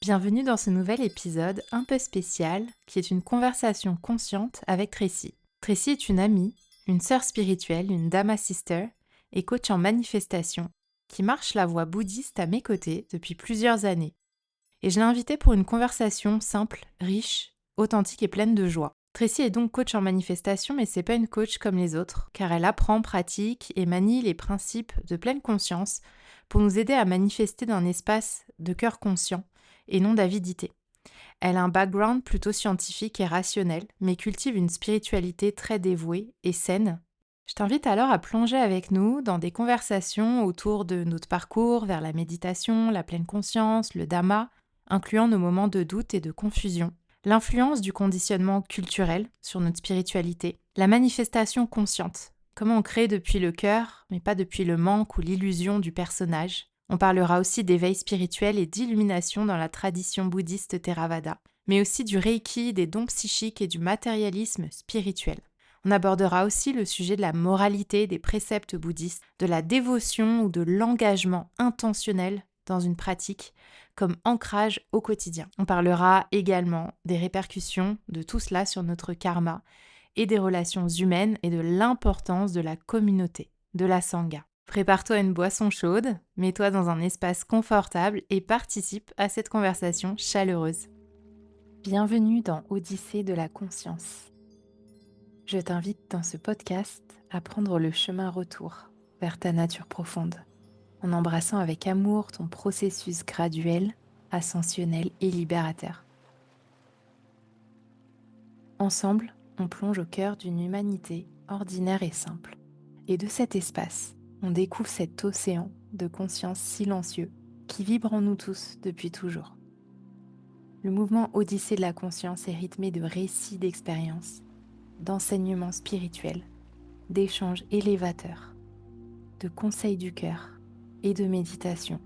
Bienvenue dans ce nouvel épisode un peu spécial qui est une conversation consciente avec Tracy. Tracy est une amie, une sœur spirituelle, une Dhamma Sister et coach en manifestation qui marche la voie bouddhiste à mes côtés depuis plusieurs années. Et je l'ai invitée pour une conversation simple, riche, authentique et pleine de joie. Tracy est donc coach en manifestation, mais c'est pas une coach comme les autres, car elle apprend, pratique et manie les principes de pleine conscience pour nous aider à manifester dans un espace de cœur conscient et non d'avidité. Elle a un background plutôt scientifique et rationnel, mais cultive une spiritualité très dévouée et saine. Je t'invite alors à plonger avec nous dans des conversations autour de notre parcours vers la méditation, la pleine conscience, le Dhamma, incluant nos moments de doute et de confusion, l'influence du conditionnement culturel sur notre spiritualité, la manifestation consciente, comment on crée depuis le cœur, mais pas depuis le manque ou l'illusion du personnage. On parlera aussi d'éveil spirituel et d'illumination dans la tradition bouddhiste Theravada, mais aussi du Reiki, des dons psychiques et du matérialisme spirituel. On abordera aussi le sujet de la moralité des préceptes bouddhistes, de la dévotion ou de l'engagement intentionnel dans une pratique comme ancrage au quotidien. On parlera également des répercussions de tout cela sur notre karma et des relations humaines et de l'importance de la communauté, de la sangha. Prépare-toi une boisson chaude, mets-toi dans un espace confortable et participe à cette conversation chaleureuse. Bienvenue dans Odyssée de la conscience. Je t'invite dans ce podcast à prendre le chemin retour vers ta nature profonde, en embrassant avec amour ton processus graduel, ascensionnel et libérateur. Ensemble, on plonge au cœur d'une humanité ordinaire et simple. Et de cet espace, on découvre cet océan de conscience silencieux qui vibre en nous tous depuis toujours. Le mouvement Odyssée de la conscience est rythmé de récits d'expériences, d'enseignements spirituels, d'échanges élévateurs, de conseils du cœur et de méditation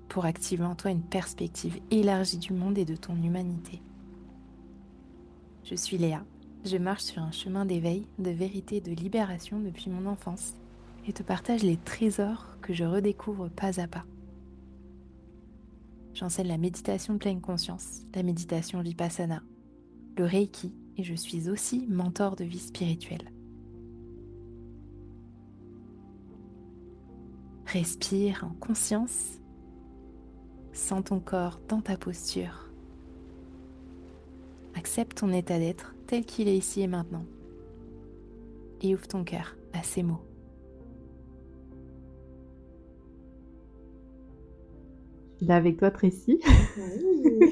pour activer en toi une perspective élargie du monde et de ton humanité. Je suis Léa, je marche sur un chemin d'éveil, de vérité et de libération depuis mon enfance et te partage les trésors que je redécouvre pas à pas. J'enseigne la méditation de pleine conscience, la méditation vipassana, le reiki et je suis aussi mentor de vie spirituelle. Respire en conscience, sens ton corps dans ta posture. Accepte ton état d'être tel qu'il est ici et maintenant et ouvre ton cœur à ces mots. Je suis là avec toi, Tracy. Oui.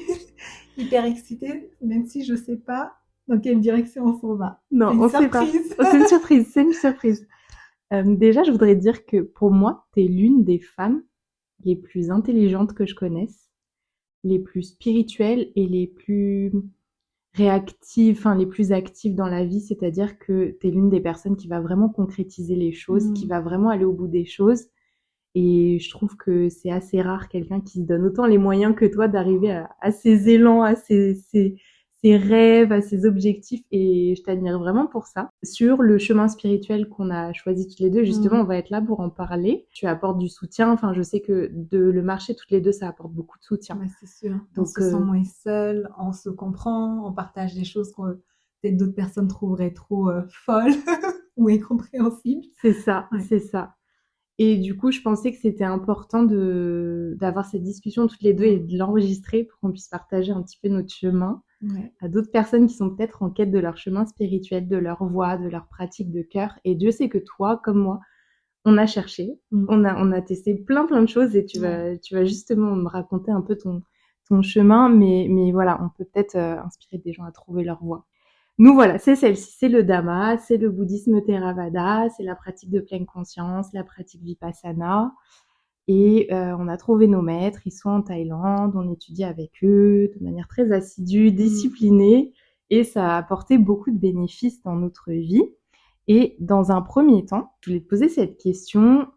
Hyper excitée, même si je sais pas dans quelle direction on s'en va. Non, C'est une on sait pas. surprise. Oh, c'est une surprise, c'est une surprise. Déjà, je voudrais dire que pour moi, t'es l'une des femmes les plus intelligentes que je connaisse, les plus spirituelles et les plus réactives, enfin les plus actives dans la vie. C'est-à-dire que t'es l'une des personnes qui va vraiment concrétiser les choses, qui va vraiment aller au bout des choses. Et je trouve que c'est assez rare quelqu'un qui se donne autant les moyens que toi d'arriver à ses élans, à ses rêves, à ses objectifs. Et je t'admire vraiment pour ça. Sur le chemin spirituel qu'on a choisi toutes les deux, justement, on va être là pour en parler. Tu apportes du soutien. Enfin, je sais que de le marcher toutes les deux, ça apporte beaucoup de soutien. Ouais, c'est sûr. On Donc, se sent moins seul, on se comprend, on partage des choses que peut-être d'autres personnes trouveraient trop folles ou incompréhensibles. c'est ça, Ouais. c'est ça. Et du coup, je pensais que c'était important d'avoir cette discussion toutes les deux et de l'enregistrer pour qu'on puisse partager un petit peu notre chemin à d'autres personnes qui sont peut-être en quête de leur chemin spirituel, de leur voie, de leur pratique de cœur. Et Dieu sait que toi, comme moi, on a cherché, on a testé plein de choses et tu vas justement me raconter un peu ton chemin, mais voilà, on peut peut-être inspirer des gens à trouver leur voie. Nous voilà, c'est celle-ci, c'est le Dhamma, c'est le bouddhisme Theravada, c'est la pratique de pleine conscience, la pratique Vipassana. Et on a trouvé nos maîtres, ils sont en Thaïlande, on étudie avec eux de manière très assidue, disciplinée, et ça a apporté beaucoup de bénéfices dans notre vie. Et dans un premier temps, je voulais te poser cette question,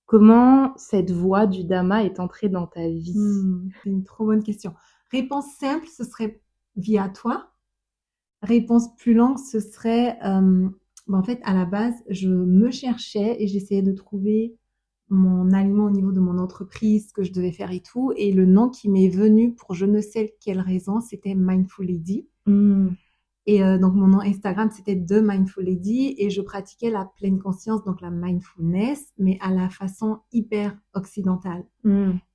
comment cette voie du Dhamma est entrée dans ta vie? C'est une trop bonne question. Réponse simple, ce serait via toi. Réponse plus longue, ce serait, en fait, à la base, je me cherchais et j'essayais de trouver mon aliment au niveau de mon entreprise, ce que je devais faire et tout. Et le nom qui m'est venu pour je ne sais quelle raison, c'était Mindful Lady. Et donc, mon nom Instagram, c'était The Mindful Lady et je pratiquais la pleine conscience, donc la mindfulness, mais à la façon hyper occidentale.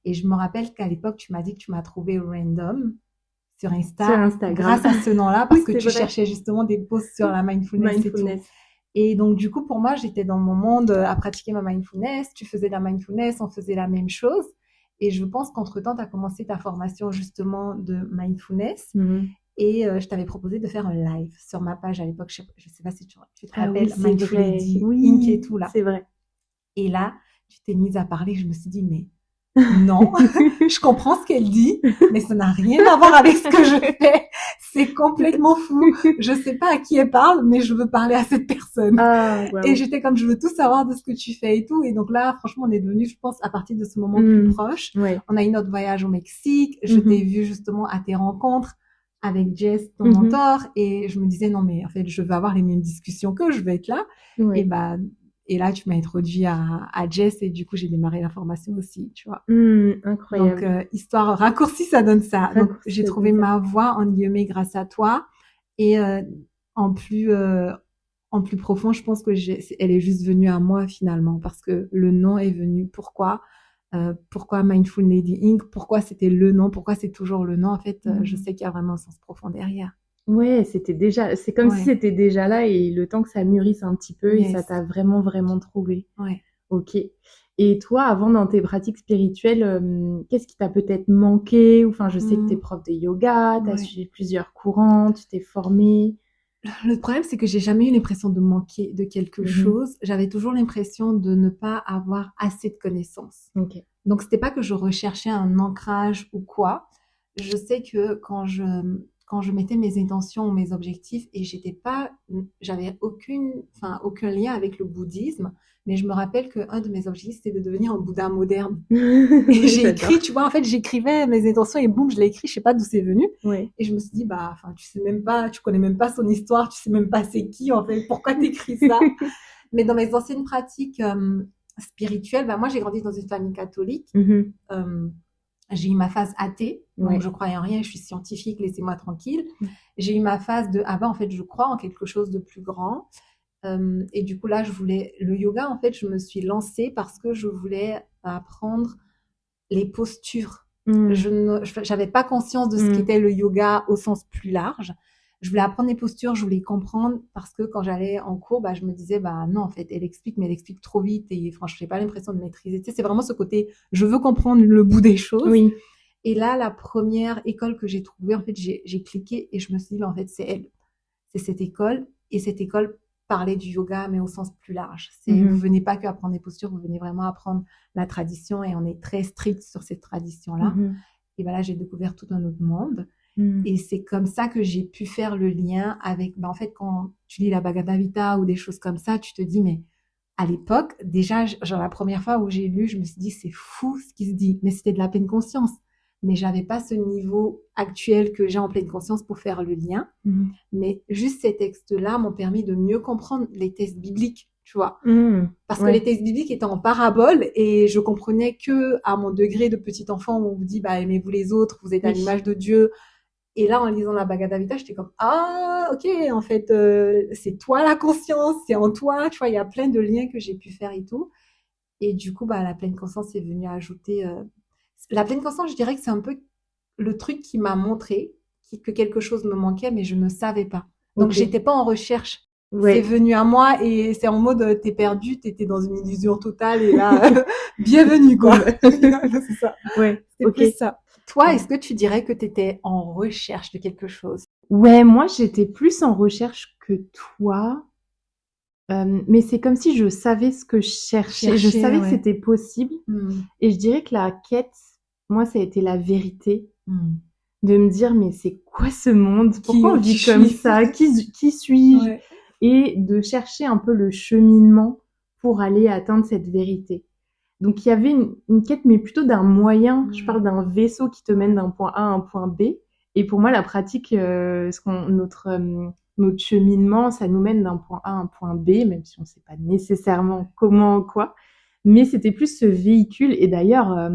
Et je me rappelle qu'à l'époque, tu m'as dit que tu m'as trouvé random sur Instagram grâce à ce nom-là, parce que tu cherchais justement des posts sur la mindfulness. Et tout. Et donc, du coup, pour moi, j'étais dans mon monde à pratiquer ma mindfulness. Tu faisais la mindfulness, on faisait la même chose. Et je pense qu'entre-temps, tu as commencé ta formation justement de mindfulness. Et je t'avais proposé de faire un live sur ma page à l'époque. Je sais pas si tu te rappelles, Mindful Lady, Inc et tout là. C'est vrai. Et là, tu t'es mise à parler. Je me suis dit, mais non, je comprends ce qu'elle dit, mais ça n'a rien à voir avec ce que je fais. C'est complètement fou. Je sais pas à qui elle parle, mais je veux parler à cette personne. Wow. Et j'étais comme, je veux tout savoir de ce que tu fais et tout. Et donc là, franchement, on est devenus, je pense, à partir de ce moment plus proche. On a eu notre voyage au Mexique. Je t'ai vu justement à tes rencontres avec Jess, ton mentor, et je me disais, non, mais en fait, je veux avoir les mêmes discussions que je veux être là. Et là, tu m'as introduit à Jess, et du coup, j'ai démarré la formation aussi, tu vois. Incroyable. Donc, histoire raccourcie, ça donne ça. Donc, j'ai trouvé ma voie, en guillemets, grâce à toi. Et en plus profond, je pense que elle est juste venue à moi, finalement, parce que le nom est venu. Pourquoi Mindful Lady Inc? Pourquoi c'était le nom? Pourquoi c'est toujours le nom? En fait, je sais qu'il y a vraiment un sens profond derrière. Ouais, c'est comme si c'était déjà là et le temps que ça mûrisse un petit peu et ça t'a vraiment, vraiment trouvé. Ouais. Ok. Et toi, avant, dans tes pratiques spirituelles, qu'est-ce qui t'a peut-être manqué? Enfin, je sais que t'es prof de yoga, t'as suivi plusieurs courants, tu t'es formée. Le problème, c'est que j'ai jamais eu l'impression de manquer de quelque chose. J'avais toujours l'impression de ne pas avoir assez de connaissances. Okay. Donc, c'était pas que je recherchais un ancrage ou quoi. Je sais que quand je mettais mes intentions ou mes objectifs et j'avais aucun lien avec le bouddhisme, mais je me rappelle qu'un de mes objectifs, c'était de devenir un Bouddha moderne. Et j'ai écrit, tu vois, en fait, j'écrivais mes intentions et boum, je l'ai écrit, je sais pas d'où c'est venu. Ouais. Et je me suis dit, tu connais même pas son histoire, tu sais même pas c'est qui, en fait, pourquoi t'écris ça? Mais dans mes anciennes pratiques spirituelles, moi, j'ai grandi dans une famille catholique. J'ai eu ma phase athée, donc je croyais en rien, je suis scientifique, laissez-moi tranquille. J'ai eu ma phase de, en fait, je crois en quelque chose de plus grand. Et du coup, là, le yoga, en fait, je me suis lancée parce que je voulais apprendre les postures. J'avais pas conscience de ce qu'était le yoga au sens plus large. Je voulais apprendre les postures, je voulais comprendre parce que quand j'allais en cours, je me disais, non, en fait, elle explique, mais elle explique trop vite et franchement, j'ai pas l'impression de maîtriser. Tu sais, c'est vraiment ce côté, je veux comprendre le bout des choses. Oui. Et là, la première école que j'ai trouvée, en fait, j'ai cliqué et je me suis dit, en fait, c'est elle. C'est cette école. Et cette école parlait du yoga, mais au sens plus large. Vous venez pas que apprendre des postures, vous venez vraiment apprendre la tradition et on est très strict sur cette tradition-là. Et là, j'ai découvert tout un autre monde. Et c'est comme ça que j'ai pu faire le lien avec, en fait, quand tu lis la Bhagavad Gita ou des choses comme ça, tu te dis, mais à l'époque, déjà, genre la première fois où j'ai lu, je me suis dit, c'est fou ce qui se dit. Mais c'était de la pleine conscience. Mais j'avais pas ce niveau actuel que j'ai en pleine conscience pour faire le lien. Mais juste ces textes-là m'ont permis de mieux comprendre les textes bibliques, tu vois. Parce que les textes bibliques étaient en parabole et je comprenais que à mon degré de petit enfant où on vous dit, aimez-vous les autres, vous êtes à l'image de Dieu. Et là, en lisant la Bhagavad Gita, j'étais comme, ok, en fait, c'est toi la conscience, c'est en toi, tu vois, il y a plein de liens que j'ai pu faire et tout. Et du coup, la pleine conscience est venue ajouter... La pleine conscience, je dirais que c'est un peu le truc qui m'a montré que quelque chose me manquait, mais je ne savais pas. Donc, j'étais pas en recherche. C'est venu à moi et c'est en mode, t'es perdu, t'étais dans une illusion totale et là, bienvenue, quoi. C'est ça. C'est plus ça. Toi, est-ce que tu dirais que t'étais en recherche de quelque chose? Ouais, moi, j'étais plus en recherche que toi. Mais c'est comme si je savais ce que je cherchais. Je savais que c'était possible. Et je dirais que la quête, moi, ça a été la vérité. De me dire, mais c'est quoi ce monde? Pourquoi on vit comme ça? Qui suis-je? Et de chercher un peu le cheminement pour aller atteindre cette vérité. Donc, il y avait une quête, mais plutôt d'un moyen. Je parle d'un vaisseau qui te mène d'un point A à un point B. Et pour moi, la pratique, notre cheminement, ça nous mène d'un point A à un point B, même si on ne sait pas nécessairement comment ou quoi. Mais c'était plus ce véhicule. Et d'ailleurs,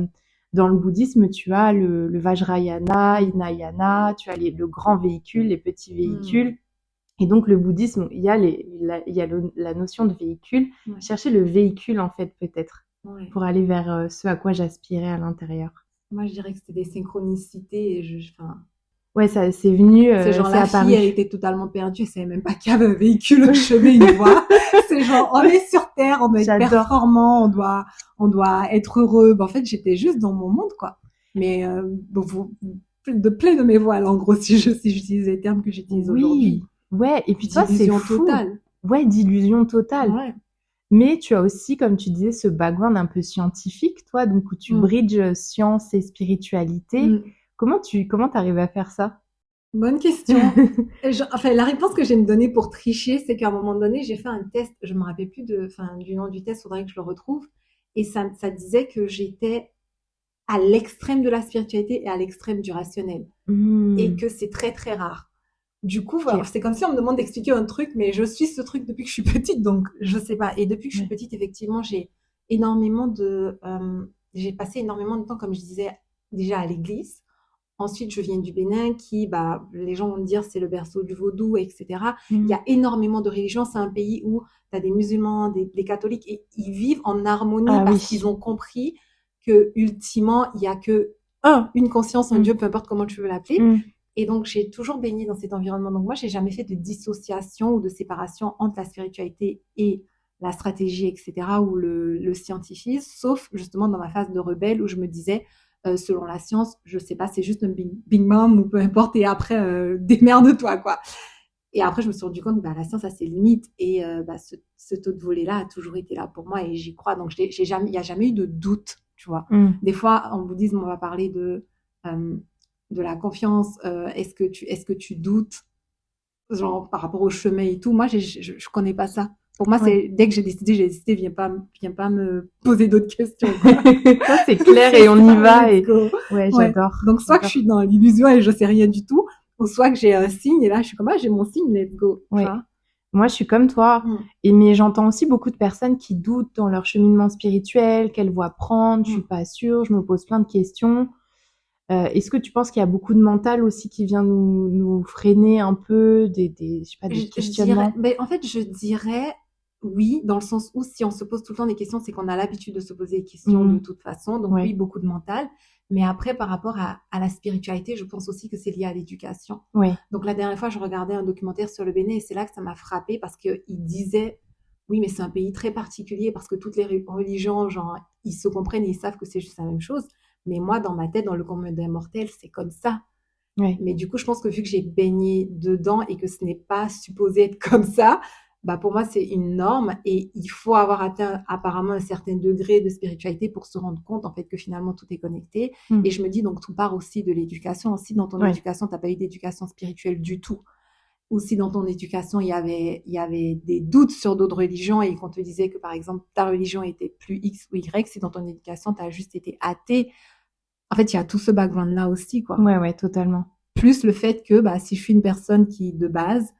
dans le bouddhisme, tu as le Vajrayana, Hinayana, tu as le grand véhicule, les petits véhicules. Et donc, le bouddhisme, il y a, la notion de véhicule. Ouais. Chercher le véhicule, en fait, peut-être, Ouais. pour aller vers ce à quoi j'aspirais à l'intérieur. Moi, je dirais que c'était des synchronicités. Et Ouais, ça, c'est venu, c'est genre c'est la apparu. fille, elle était totalement perdue, elle savait même pas qu'il y avait un véhicule, un chemin, une voie. C'est genre, on est sur Terre, on doit être J'adore. performant, on doit être heureux. En fait, j'étais juste dans mon monde, quoi. Mais plein de mes voiles, en gros, si j'utilise les termes que j'utilise aujourd'hui. Ouais, et puis toi, c'est D'illusion fou. totale. Ouais, d'illusion totale. Ouais. Mais tu as aussi, comme tu disais, ce background un peu scientifique, toi, donc où tu bridges science et spiritualité. Comment t'arrives à faire ça? Bonne question. La réponse que j'ai me donnée pour tricher, c'est qu'à un moment donné, j'ai fait un test. Je me rappelle plus du nom du test. Faudrait que je le retrouve. Et ça disait que j'étais à l'extrême de la spiritualité et à l'extrême du rationnel. Et que c'est très, très rare. Du coup, voilà, c'est comme si on me demande d'expliquer un truc, mais je suis ce truc depuis que je suis petite, donc je sais pas. Et depuis que je suis petite, effectivement, j'ai passé énormément de temps, comme je disais, déjà à l'église. Ensuite, je viens du Bénin, qui, les gens vont me dire, c'est le berceau du vaudou, etc. Il y a énormément de religions. C'est un pays où tu as des musulmans, des catholiques, et ils vivent en harmonie parce qu'ils ont compris que, ultimement, il y a que une conscience, un Dieu, peu importe comment tu veux l'appeler. Et donc, j'ai toujours baigné dans cet environnement. Donc, moi, j'ai jamais fait de dissociation ou de séparation entre la spiritualité et la stratégie, etc., ou le scientifisme, sauf justement dans ma phase de rebelle où je me disais, selon la science, je sais pas, c'est juste un bing bang ou peu importe, et après, démerde-toi, quoi. Et après, je me suis rendu compte que la science a ses limites, et ce taux de volet-là a toujours été là pour moi, et j'y crois. Donc, il n'y a jamais eu de doute, tu vois. Des fois, en bouddhisme, on va parler de la confiance. Est-ce que tu doutes, genre, par rapport au chemin et tout? Moi, je connais pas ça. Pour moi, c'est dès que j'ai décidé, viens pas me poser d'autres questions, quoi. Ça, c'est clair et on y va. Ouais, j'adore. Donc, soit que je suis dans l'illusion et je sais rien du tout, ou soit que j'ai un signe et là, je suis comme, j'ai mon signe, let's go. Ouais. Moi, je suis comme toi. Mais j'entends aussi beaucoup de personnes qui doutent dans leur cheminement spirituel, quelle voie prendre, je suis pas sûre, je me pose plein de questions. Est-ce que tu penses qu'il y a beaucoup de mental aussi qui vient nous freiner un peu, je sais pas, des questionnements? En fait, je dirais oui, dans le sens où si on se pose tout le temps des questions, c'est qu'on a l'habitude de se poser des questions de toute façon. Donc oui, beaucoup de mental. Mais après, par rapport à la spiritualité, je pense aussi que c'est lié à l'éducation. Donc la dernière fois, je regardais un documentaire sur le Bénin et c'est là que ça m'a frappée parce qu'il disait, oui, mais c'est un pays très particulier parce que toutes les religions, genre, ils se comprennent et ils savent que c'est juste la même chose. Mais moi, dans ma tête, dans le commun des mortels, c'est comme ça. Mais du coup, je pense que vu que j'ai baigné dedans et que ce n'est pas supposé être comme ça, pour moi, c'est une norme et il faut avoir atteint apparemment un certain degré de spiritualité pour se rendre compte, en fait, que finalement, tout est connecté. Et je me dis, donc, tout part aussi de l'éducation. Si dans ton éducation, tu n'as pas eu d'éducation spirituelle du tout, ou si dans ton éducation, il y avait des doutes sur d'autres religions et qu'on te disait que, par exemple, ta religion était plus X ou Y, si dans ton éducation, tu as juste été athée. En fait, il y a tout ce background-là aussi, quoi. Ouais, totalement. Plus le fait que, si je suis une personne qui, de base,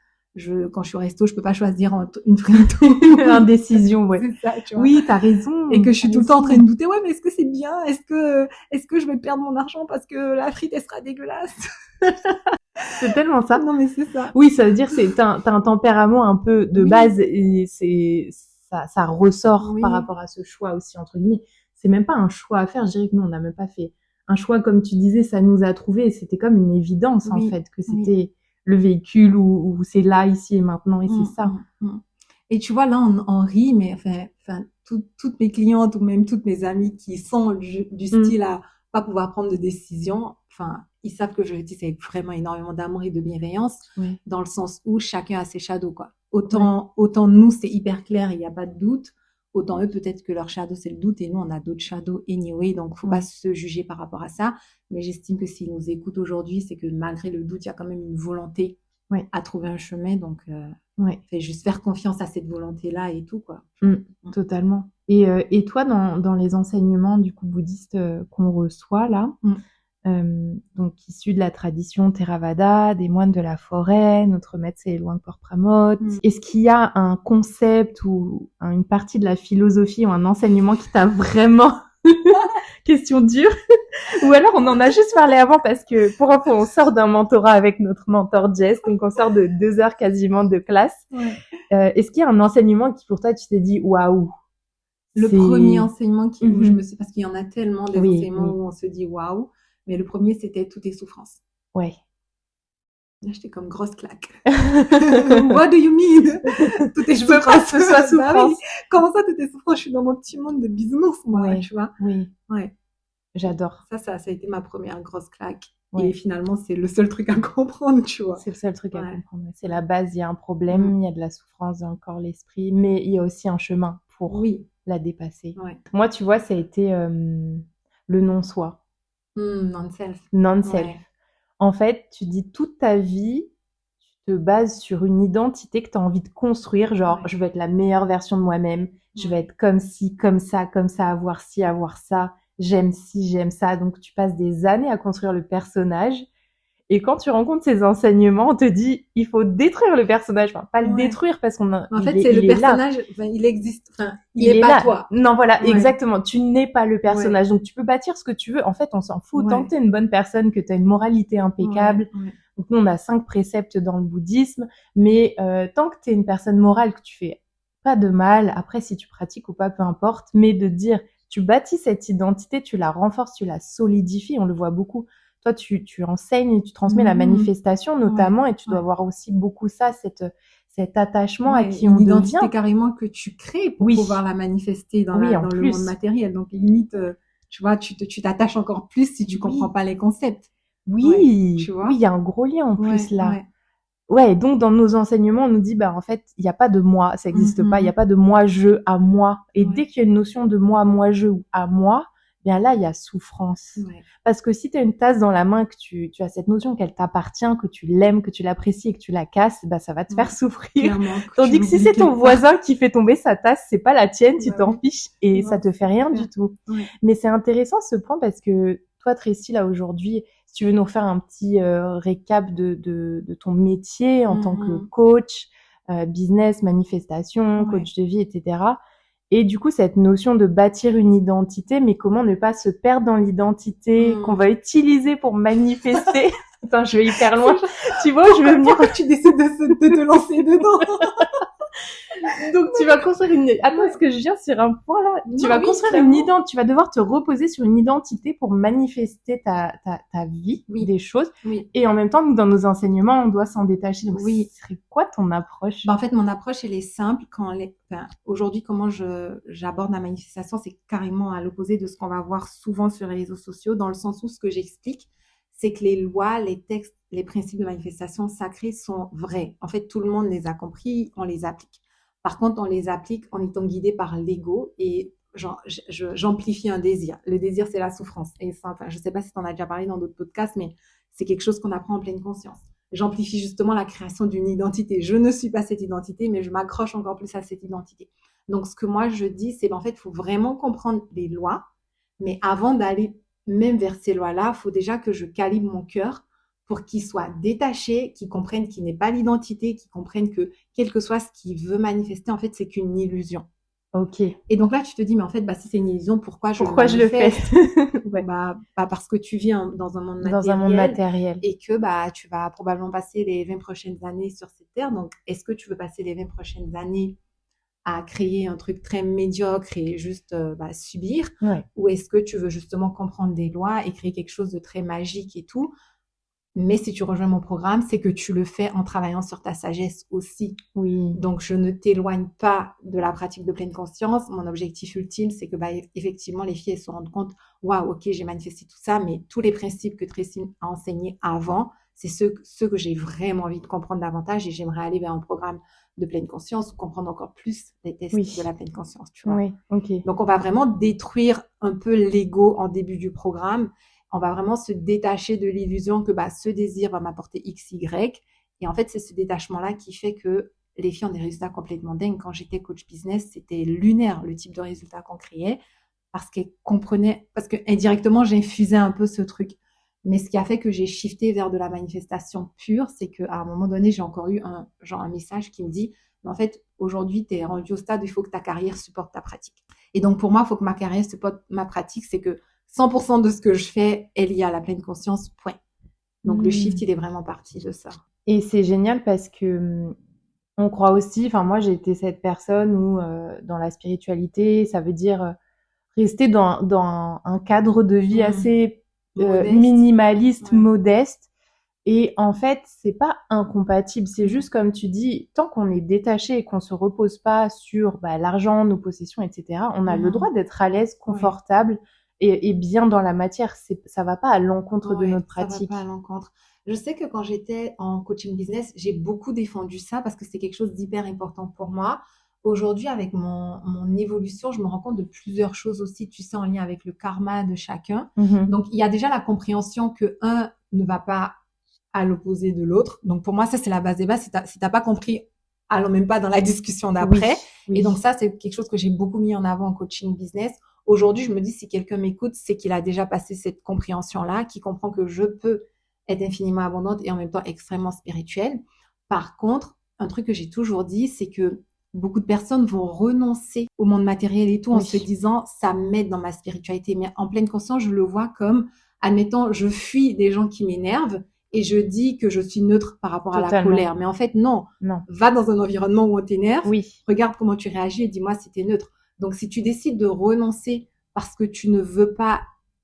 quand je suis au resto, je peux pas choisir entre une frite ou indécision, ouais. C'est ça, tu vois. Oui, t'as raison. Et que je suis tout le temps en train de douter, mais est-ce que c'est bien? Est-ce que je vais perdre mon argent parce que la frite, elle sera dégueulasse? C'est tellement ça. Non, mais c'est ça. Oui, ça veut dire t'as un tempérament un peu de base et ça ressort par rapport à ce choix aussi, entre guillemets. C'est même pas un choix à faire. Je dirais que nous, on n'a même pas fait un choix, comme tu disais, ça nous a trouvé et c'était comme une évidence, en fait, que c'était le véhicule où c'est là, ici et maintenant, et c'est ça. Et tu vois, là, on rit, mais enfin, toutes mes clientes ou même toutes mes amies qui sont du style à pas pouvoir prendre de décision, enfin, ils savent que je le dis avec vraiment énormément d'amour et de bienveillance, dans le sens où chacun a ses shadows, quoi. Autant nous, c'est hyper clair, il n'y a pas de doute. Autant eux, peut-être que leur shadow, c'est le doute, et nous, on a d'autres shadows anyway, donc faut pas se juger par rapport à ça. Mais j'estime que s'ils nous écoutent aujourd'hui, c'est que malgré le doute, il y a quand même une volonté à trouver un chemin, donc fait juste faire confiance à cette volonté-là et tout, quoi. Totalement. Et toi, dans les enseignements, du coup, bouddhistes qu'on reçoit, là, donc issu de la tradition Theravada, des moines de la forêt. Notre maître, c'est Loin de Pramod. Est-ce qu'il y a un concept ou une partie de la philosophie ou un enseignement qui t'a vraiment... Question dure. Ou alors on en a juste parlé avant parce que pour info, on sort d'un mentorat avec notre mentor Jess, donc on sort de 2 heures quasiment de classe. Est-ce qu'il y a un enseignement qui pour toi tu t'es dit waouh? Le premier enseignement où je me suis, parce qu'il y en a tellement des enseignements où on se dit waouh, mais le premier c'était toutes tes souffrances. Ouais. Là, j'étais comme grosse claque. What do you mean? Toutes tes je veux pas que ce soit souffrance. Bah oui. Comment ça, toutes tes souffrances? Je suis dans mon petit monde de bisounours, moi, tu vois. Oui. Ouais. J'adore. Ça a été ma première grosse claque. Et finalement, c'est le seul truc à comprendre, tu vois. C'est le seul truc à comprendre. C'est la base. Il y a un problème, il y a de la souffrance dans le corps, l'esprit, mais il y a aussi un chemin pour la dépasser. Moi, tu vois, ça a été le non-soi. Non-self. Non-self. En fait, tu dis toute ta vie, tu te bases sur une identité que tu as envie de construire, genre je veux être la meilleure version de moi-même, je vais être comme ci, comme ça, avoir ci, avoir ça, j'aime ci, j'aime ça. Donc tu passes des années à construire le personnage. Et quand tu rencontres ces enseignements, on te dit il faut détruire le personnage, enfin pas le détruire parce qu'on a. En fait, c'est le personnage, il existe, enfin il est pas là. toi. Non, voilà, exactement. Tu n'es pas le personnage, donc tu peux bâtir ce que tu veux. En fait, on s'en fout. Tant que t'es une bonne personne, que t'as une moralité impeccable. Donc nous, on a 5 préceptes dans le bouddhisme, mais tant que t'es une personne morale, que tu fais pas de mal. Après, si tu pratiques ou pas, peu importe. Mais de dire, tu bâtis cette identité, tu la renforces, tu la solidifies. On le voit beaucoup. Toi, tu enseignes, tu transmets la manifestation notamment, et tu dois avoir aussi beaucoup ça, cet attachement à qui on devient. Une identité carrément que tu crées pour pouvoir la manifester dans le monde matériel. Donc limite, tu vois, tu t'attaches encore plus si tu comprends pas les concepts. Tu vois. Oui, il y a un gros lien en plus là. Ouais, donc dans nos enseignements, on nous dit, en fait, il n'y a pas de moi, ça n'existe pas, il n'y a pas de moi-je à moi. Et dès qu'il y a une notion de moi-je ou à moi, bien là, il y a souffrance. Parce que si tu as une tasse dans la main, que tu as cette notion qu'elle t'appartient, que tu l'aimes, que tu l'apprécies et que tu la casses, ça va te faire souffrir. Tandis que si c'est ton voisin qui fait tomber sa tasse, c'est pas la tienne, tu t'en fiches et ça te fait rien du tout. Mais c'est intéressant ce point parce que toi, Tracy, là aujourd'hui, si tu veux nous refaire un petit récap de ton métier en tant que coach, business, manifestation, coach de vie, etc. Et du coup, cette notion de bâtir une identité, mais comment ne pas se perdre dans l'identité qu'on va utiliser pour manifester. Attends, je vais hyper loin. Tu vois, je veux venir. Tu décides de te lancer dedans. Donc, tu vas construire Attends, est-ce que je viens sur un point là? Tu vas construire une identité. Tu vas devoir te reposer sur une identité pour manifester ta vie, des choses. Et en même temps, nous, dans nos enseignements, on doit s'en détacher. Donc, ce serait quoi ton approche? En fait, mon approche, elle est simple. Aujourd'hui, comment j'aborde la manifestation, c'est carrément à l'opposé de ce qu'on va voir souvent sur les réseaux sociaux, dans le sens où ce que j'explique, c'est que les lois, les textes, les principes de manifestation sacrés sont vrais. En fait, tout le monde les a compris, on les applique. Par contre, on les applique en étant guidé par l'ego et j'amplifie un désir. Le désir, c'est la souffrance. Et ça, je ne sais pas si tu en as déjà parlé dans d'autres podcasts, mais c'est quelque chose qu'on apprend en pleine conscience. J'amplifie justement la création d'une identité. Je ne suis pas cette identité, mais je m'accroche encore plus à cette identité. Donc, ce que moi, je dis, c'est qu'en fait, il faut vraiment comprendre les lois, mais avant d'aller même vers ces lois-là, il faut déjà que je calibre mon cœur pour qu'il soit détaché, qu'il comprenne qu'il n'est pas l'identité, qu'il comprenne que quel que soit ce qu'il veut manifester, en fait, c'est qu'une illusion. Ok. Et donc là, tu te dis, mais en fait, si c'est une illusion, pourquoi je le fais? Parce que tu vis dans un monde matériel. Dans un monde matériel. Et que tu vas probablement passer les 20 prochaines années sur cette terre. Donc, est-ce que tu veux passer les 20 prochaines années à créer un truc très médiocre et juste subir? Ou est-ce que tu veux justement comprendre des lois et créer quelque chose de très magique et tout? Mais si tu rejoins mon programme, c'est que tu le fais en travaillant sur ta sagesse aussi. Oui. Donc, je ne t'éloigne pas de la pratique de pleine conscience. Mon objectif ultime, c'est que effectivement, les filles elles se rendent compte, waouh, ok, j'ai manifesté tout ça, mais tous les principes que Tracy a enseignés avant, c'est ceux que j'ai vraiment envie de comprendre davantage et j'aimerais aller vers un programme de pleine conscience ou comprendre encore plus les tests de la pleine conscience, tu vois. Oui, ok. Donc, on va vraiment détruire un peu l'ego en début du programme. On va vraiment se détacher de l'illusion que ce désir va m'apporter X, Y. Et en fait, c'est ce détachement-là qui fait que les filles ont des résultats complètement dingues. Quand j'étais coach business, c'était lunaire le type de résultats qu'on créait parce qu'elles comprenaient, parce que indirectement, j'infusais un peu ce truc. Mais ce qui a fait que j'ai shifté vers de la manifestation pure, c'est qu'à un moment donné, j'ai encore eu un message qui me dit, mais en fait, aujourd'hui, tu es rendu au stade où il faut que ta carrière supporte ta pratique. Et donc, pour moi, il faut que ma carrière supporte ma pratique. C'est que 100% de ce que je fais est lié à la pleine conscience, point. Donc, le shift, il est vraiment parti de ça. Et c'est génial parce que on croit aussi, enfin moi j'ai été cette personne où dans la spiritualité, ça veut dire rester dans un cadre de vie assez minimaliste, modeste. Et en fait, c'est pas incompatible. C'est juste comme tu dis, tant qu'on est détaché et qu'on se repose pas sur l'argent, nos possessions, etc., on a le droit d'être à l'aise, confortable et bien dans la matière. Ça va pas à l'encontre de notre pratique. Ça va pas à l'encontre. Je sais que quand j'étais en coaching business, j'ai beaucoup défendu ça parce que c'est quelque chose d'hyper important pour moi. Aujourd'hui, avec mon évolution, je me rends compte de plusieurs choses aussi, tu sais, en lien avec le karma de chacun. Donc, il y a déjà la compréhension que un ne va pas à l'opposé de l'autre. Donc, pour moi, ça, c'est la base des bases. Si t'as pas compris, allons même pas dans la discussion d'après. Oui. Et donc, ça, c'est quelque chose que j'ai beaucoup mis en avant en coaching business. Aujourd'hui, je me dis, si quelqu'un m'écoute, c'est qu'il a déjà passé cette compréhension-là, qui comprend que je peux être infiniment abondante et en même temps extrêmement spirituelle. Par contre, un truc que j'ai toujours dit, c'est que beaucoup de personnes vont renoncer au monde matériel et tout en se disant, ça m'aide dans ma spiritualité. Mais en pleine conscience, je le vois comme, admettons, je fuis des gens qui m'énervent et je dis que je suis neutre par rapport à la colère. Mais en fait, non. Va dans un environnement où on t'énerve, regarde comment tu réagis et dis-moi si t'es neutre. Donc, si tu décides de renoncer parce que tu ne veux pas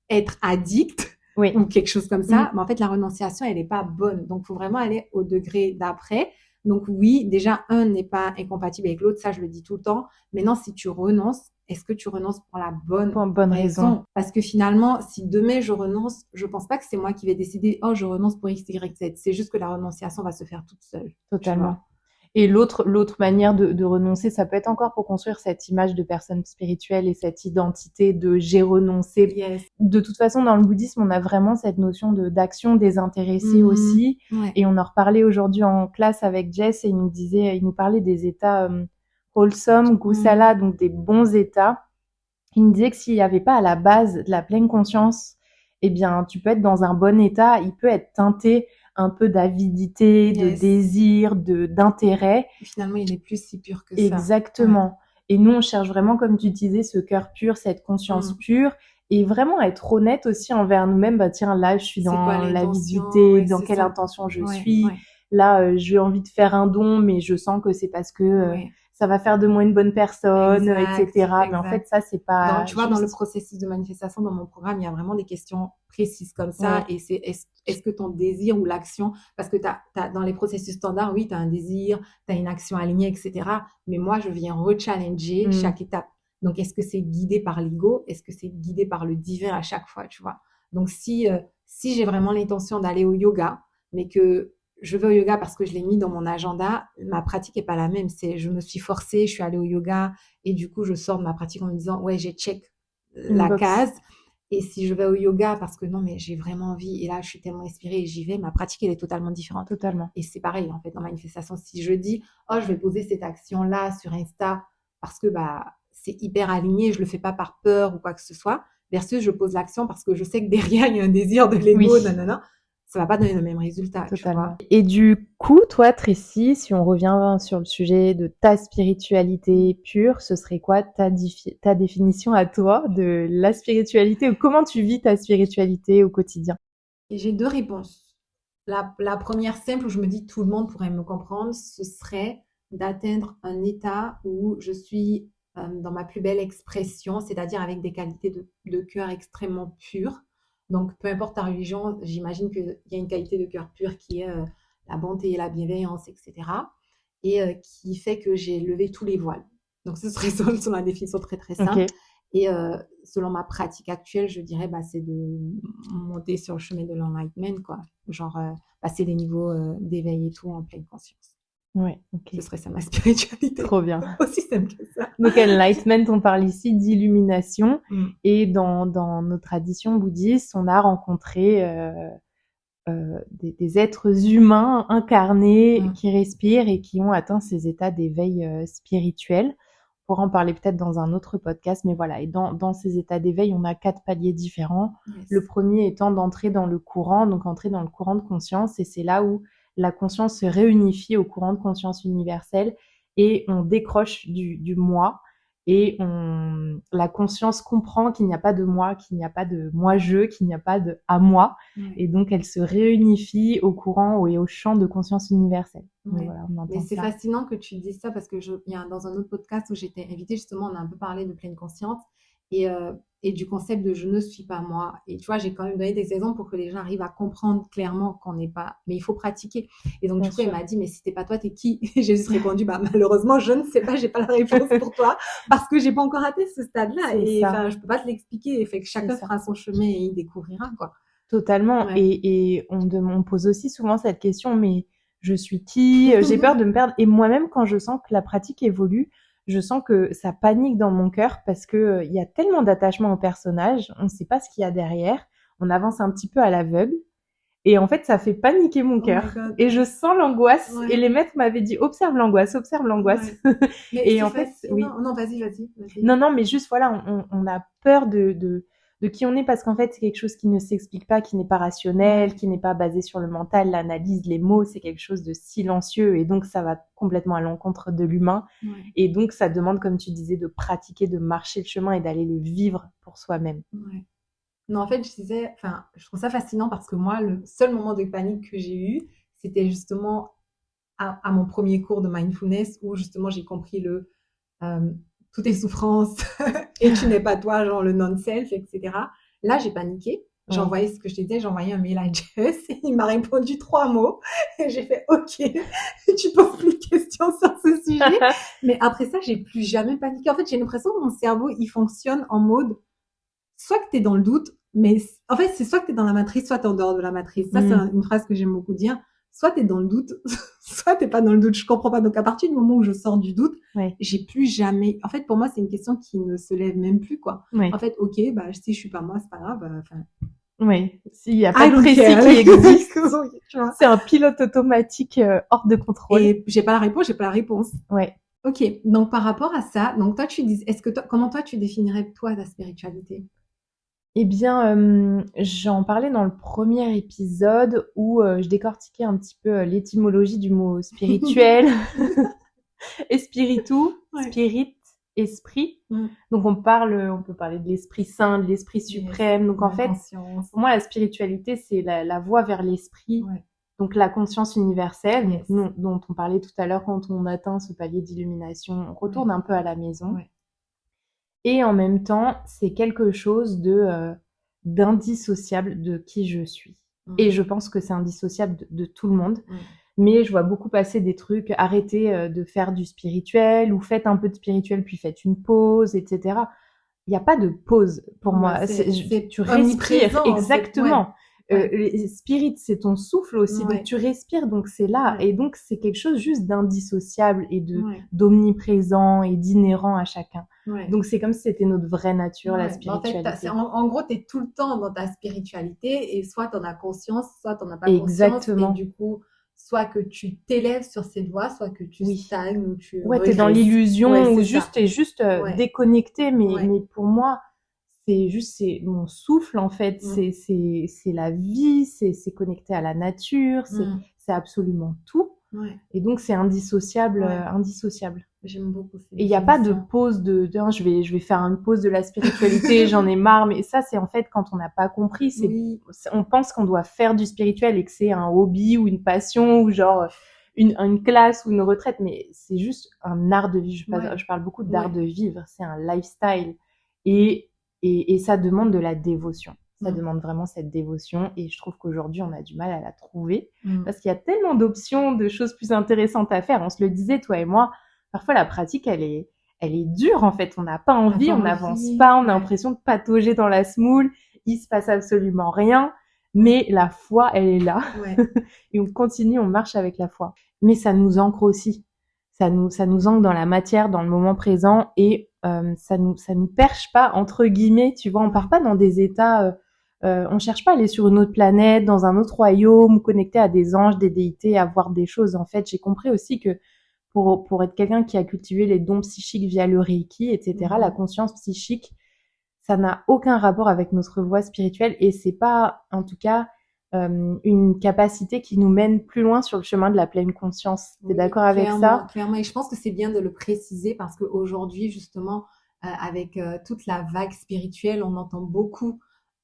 être addict ou quelque chose comme ça, mais en fait, la renonciation, elle n'est pas bonne. Donc, il faut vraiment aller au degré d'après. Donc, oui, déjà, un n'est pas incompatible avec l'autre. Ça, je le dis tout le temps. Maintenant, si tu renonces, est-ce que tu renonces pour la bonne raison? Parce que finalement, si demain je renonce, je pense pas que c'est moi qui vais décider, oh, je renonce pour X, Y, Z. C'est juste que la renonciation va se faire toute seule. Totalement. Et l'autre manière de renoncer, ça peut être encore pour construire cette image de personne spirituelle et cette identité de j'ai renoncé. Yes. De toute façon, dans le bouddhisme, on a vraiment cette notion d'action désintéressée aussi. Ouais. Et on en reparlait aujourd'hui en classe avec Jess et il nous parlait des états wholesome, kusala, donc des bons états. Il nous disait que s'il n'y avait pas à la base de la pleine conscience, eh bien, tu peux être dans un bon état, il peut être teinté un peu d'avidité, de désir, d'intérêt. Et finalement, il est plus si pur que ça. Exactement. Ouais. Et nous, on cherche vraiment, comme tu disais, ce cœur pur, cette conscience pure, et vraiment être honnête aussi envers nous-mêmes. Tiens, là, je suis dans l'avidité, dans quelle intention je suis. Là, j'ai envie de faire un don, mais je sens que c'est parce que ça va faire de moi une bonne personne, etc. Mais en fait, ça, c'est pas... Donc, tu vois, dans le processus de manifestation, dans mon programme, il y a vraiment des questions précises comme ça. Et c'est, est-ce que ton désir ou l'action... Parce que dans les processus standards, oui, tu as un désir, tu as une action alignée, etc. Mais moi, je viens rechallenger chaque étape. Donc, est-ce que c'est guidé par l'ego? Est-ce que c'est guidé par le divin à chaque fois, tu vois? Donc, si j'ai vraiment l'intention d'aller au yoga, mais que je vais au yoga parce que je l'ai mis dans mon agenda, ma pratique est pas la même. Je me suis forcée, je suis allée au yoga et du coup, je sors de ma pratique en me disant, ouais, j'ai check la case. Et si je vais au yoga parce que non, mais j'ai vraiment envie et là, je suis tellement inspirée et j'y vais, ma pratique, elle est totalement différente. Totalement. Et c'est pareil, en fait, dans manifestation. Si je dis, oh, je vais poser cette action-là sur Insta parce que, c'est hyper aligné, je le fais pas par peur ou quoi que ce soit, versus je pose l'action parce que je sais que derrière, il y a un désir de l'ego, nanana. Ça va pas donner le même résultat. Totalement. Et du coup, toi, Tracy, si on revient sur le sujet de ta spiritualité pure, ce serait quoi ta définition à toi de la spiritualité ou comment tu vis ta spiritualité au quotidien? Et j'ai deux réponses. La première simple où je me dis tout le monde pourrait me comprendre, ce serait d'atteindre un état où je suis dans ma plus belle expression, c'est-à-dire avec des qualités de cœur extrêmement pures. Donc, peu importe ta religion, j'imagine qu'il y a une qualité de cœur pur qui est la bonté et la bienveillance, etc. Et qui fait que j'ai levé tous les voiles. Donc, ce serait selon la définition très, très simple. Okay. Et selon ma pratique actuelle, je dirais, c'est de monter sur le chemin de l'enlightenment, quoi. Genre, passer les niveaux d'éveil et tout en pleine conscience. Ouais, ok. Ce serait ça ma spiritualité. Trop bien. Aussi simple que ça. Donc, enlightenment, on parle ici d'illumination. Et dans nos traditions bouddhistes, on a rencontré des êtres humains incarnés qui respirent et qui ont atteint ces états d'éveil spirituel. pourra en parler peut-être dans un autre podcast, mais voilà. Et dans ces états d'éveil, on a 4 paliers différents. Yes. Le premier étant d'entrer dans le courant, donc entrer dans le courant de conscience, et c'est là où la conscience se réunifie au courant de conscience universelle et on décroche du moi. Et la conscience comprend qu'il n'y a pas de moi, qu'il n'y a pas de moi-je, qu'il n'y a pas de à moi. Et donc, elle se réunifie au courant et au champ de conscience universelle. Ouais. Voilà, on entend Mais c'est ça. fascinant que tu dises ça parce que dans un autre podcast où j'étais invitée, justement, on a un peu parlé de pleine conscience et du concept de je ne suis pas moi. Et tu vois, j'ai quand même donné des exemples pour que les gens arrivent à comprendre clairement qu'on n'est pas. Mais il faut pratiquer. Et donc, Bien du coup, sûr. elle m'a dit, mais si t'es pas toi, t'es qui? Et j'ai juste répondu, malheureusement, je ne sais pas, j'ai pas la réponse pour toi parce que j'ai pas encore atteint ce stade-là. C'est Et ça. enfin, je peux pas te l'expliquer. Fait que chacun ça. fera son chemin et il découvrira, quoi. Totalement. Ouais. Et on pose aussi souvent cette question, mais je suis qui? J'ai peur de me perdre. Et moi-même, quand je sens que la pratique évolue, je sens que ça panique dans mon cœur parce que il y a tellement d'attachement au personnage, on ne sait pas ce qu'il y a derrière, on avance un petit peu à l'aveugle. Et en fait, ça fait paniquer mon cœur. my God. Et je sens l'angoisse. Ouais. Et les maîtres m'avaient dit, observe l'angoisse, observe l'angoisse. Ouais. Mais Et c'est en fait, fascinant. oui. Non, vas-y. Non, mais juste, voilà, on a peur de qui on est parce qu'en fait, c'est quelque chose qui ne s'explique pas, qui n'est pas rationnel, qui n'est pas basé sur le mental, l'analyse, les mots, c'est quelque chose de silencieux et donc ça va complètement à l'encontre de l'humain. Ouais. Et donc, ça demande, comme tu disais, de pratiquer, de marcher le chemin et d'aller le vivre pour soi-même. Ouais. Non, en fait, je trouve ça fascinant parce que moi, le seul moment de panique que j'ai eu, c'était justement à mon premier cours de mindfulness où justement j'ai compris toutes tes souffrances et tu n'es pas toi, genre le non-self, etc. Là, j'ai paniqué. J'ai Ouais. envoyé ce que je t'ai dit, j'ai envoyé un mail à Jess et il m'a répondu 3 mots et j'ai fait OK, tu poses plus de questions sur ce sujet. Mais après ça, j'ai plus jamais paniqué. En fait, j'ai l'impression que mon cerveau, il fonctionne en mode soit que t'es dans le doute, mais en fait, c'est soit que t'es dans la matrice, soit t'es en dehors de la matrice. Ça, c'est une phrase que j'aime beaucoup dire. Soit t'es dans le doute, soit t'es pas dans le doute. Je comprends pas. Donc, à partir du moment où je sors du doute, Ouais. j'ai plus jamais. En fait, pour moi, c'est une question qui ne se lève même plus, quoi. Ouais. En fait, OK, si je suis pas moi, c'est pas grave. Oui. S'il n'y a pas I de don't précis care. qui existe, Tu vois. c'est un pilote automatique hors de contrôle. Et j'ai pas la réponse. Ouais. OK. Donc, par rapport à ça, donc toi, tu dis, comment toi, tu définirais toi ta spiritualité? Eh bien, j'en parlais dans le premier épisode où je décortiquais un petit peu l'étymologie du mot spirituel et spiritu, Ouais. spirit, esprit. Mm. Donc on peut parler de l'esprit saint, de l'esprit suprême. Donc en fait, conscience. pour moi, la spiritualité, c'est la voie vers l'esprit. Ouais. Donc la conscience universelle, Yes. dont on parlait tout à l'heure, quand on atteint ce palier d'illumination, on retourne un peu à la maison. Ouais. Et en même temps, c'est quelque chose d'indissociable de qui je suis. Et je pense que c'est indissociable de tout le monde. Mais je vois beaucoup passer des trucs, arrêtez de faire du spirituel, ou faites un peu de spirituel, puis faites une pause, etc. Il n'y a pas de pause pour moi. Tu respires, exactement. Les spirits, c'est ton souffle aussi, donc tu respires, donc c'est là. Et donc, c'est quelque chose juste d'indissociable et d'omniprésent et d'inhérent à chacun. Donc, c'est comme si c'était notre vraie nature, la spiritualité. En gros, tu es tout le temps dans ta spiritualité et soit tu en as conscience, soit tu n'en as pas Exactement. conscience. Et du coup, soit que tu t'élèves sur cette voie, soit que tu stagnes ou tu t'es dans l'illusion ou t'es juste déconnecté. Mais pour moi, c'est mon souffle en fait, c'est la vie, c'est connecté à la nature, c'est absolument tout. Et donc c'est indissociable. J'aime beaucoup. Et il n'y a pas de pause je vais faire une pause de la spiritualité, j'en ai marre. Mais ça, c'est en fait quand on n'a pas compris. On pense qu'on doit faire du spirituel et que c'est un hobby ou une passion ou genre une classe ou une retraite. Mais c'est juste un art de vivre. Je parle beaucoup d'art de vivre. C'est un lifestyle. Et ça demande de la dévotion. Ça demande vraiment cette dévotion. Et je trouve qu'aujourd'hui, on a du mal à la trouver. Parce qu'il y a tellement d'options, de choses plus intéressantes à faire. On se le disait, toi et moi. Parfois, la pratique, elle est dure, en fait. On n'a pas envie, on n'avance pas. On a l'impression de patauger dans la semoule. Il se passe absolument rien. Mais la foi, elle est là. Et on continue, on marche avec la foi. Mais ça nous ancre aussi. Ça nous ancre dans la matière, dans le moment présent. Et ça nous perche pas, entre guillemets. Tu vois, on part pas dans des états... on cherche pas à aller sur une autre planète, dans un autre royaume, connecté à des anges, des déités, à voir des choses. En fait, j'ai compris aussi que pour être quelqu'un qui a cultivé les dons psychiques via le Reiki, etc., la conscience psychique, ça n'a aucun rapport avec notre voie spirituelle et c'est pas, en tout cas, une capacité qui nous mène plus loin sur le chemin de la pleine conscience. T'es d'accord avec ça? Clairement. Et je pense que c'est bien de le préciser parce qu'aujourd'hui, justement, avec toute la vague spirituelle, on entend beaucoup,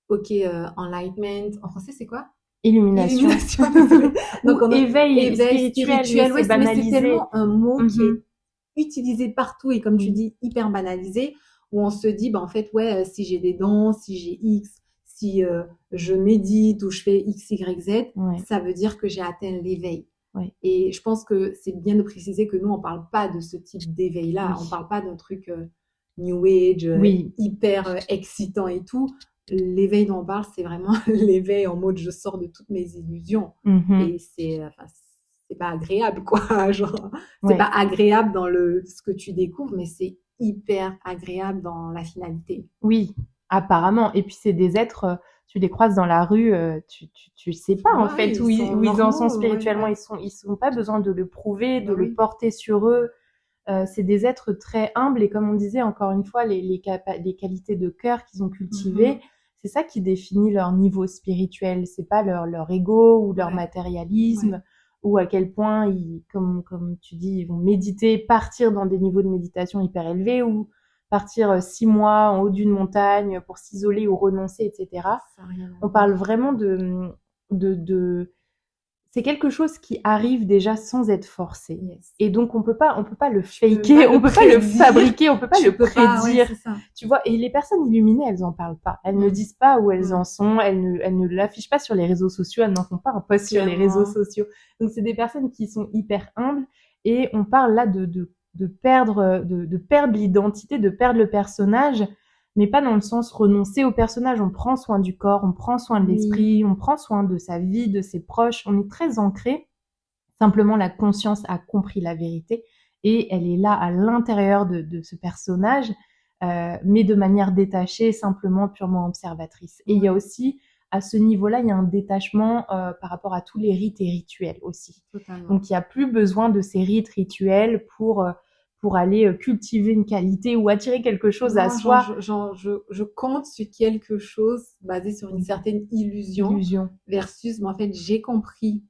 enlightenment. En français, c'est quoi? Illumination. Donc, on a éveil spirituel, ouais, c'est banalisé. Mais c'est tellement un mot qui est utilisé partout et comme tu dis, hyper banalisé, où on se dit, en fait, ouais, si j'ai des dons, si j'ai X, si je médite ou je fais X, Y, Z, ça veut dire que j'ai atteint l'éveil. Ouais. Et je pense que c'est bien de préciser que nous, on parle pas de ce type d'éveil-là. On parle pas d'un truc New Age, hyper excitant et tout. L'éveil dont on parle, c'est vraiment l'éveil en mode je sors de toutes mes illusions. Et c'est pas agréable, quoi. Genre, c'est pas agréable dans ce que tu découvres, mais c'est hyper agréable dans la finalité. Oui, apparemment. Et puis, c'est des êtres, tu les croises dans la rue, tu sais pas, en fait, où ils en sont spirituellement. Ils sont pas besoin de le prouver, de le porter sur eux. C'est des êtres très humbles et comme on disait, encore une fois, les qualités de cœur qu'ils ont cultivées, c'est ça qui définit leur niveau spirituel. C'est pas leur ego ou leur matérialisme ou à quel point comme tu dis, ils vont méditer, partir dans des niveaux de méditation hyper élevés ou partir 6 mois en haut d'une montagne pour s'isoler ou renoncer, etc. On parle vraiment de c'est quelque chose qui arrive déjà sans être forcé. Et donc, on peut pas le faker, on peut pas le fabriquer, on peut pas le prédire. Tu vois, et les personnes illuminées, elles en parlent pas. Elles ne disent pas où elles en sont, elles ne l'affichent pas sur les réseaux sociaux, elles n'en font pas un post sur les réseaux sociaux. Donc, c'est des personnes qui sont hyper humbles et on parle là de perdre l'identité, de perdre le personnage, mais pas dans le sens renoncer au personnage. On prend soin du corps, on prend soin de l'esprit, on prend soin de sa vie, de ses proches. On est très ancré. Simplement, la conscience a compris la vérité et elle est là à l'intérieur de ce personnage, mais de manière détachée, simplement purement observatrice. Et il y a aussi, à ce niveau-là, il y a un détachement par rapport à tous les rites et rituels aussi. Totalement. Donc, il n'y a plus besoin de ces rites rituels pour aller cultiver une qualité ou attirer quelque chose à soi. Je compte sur quelque chose basé sur une certaine illusion. Versus, moi, en fait, j'ai compris,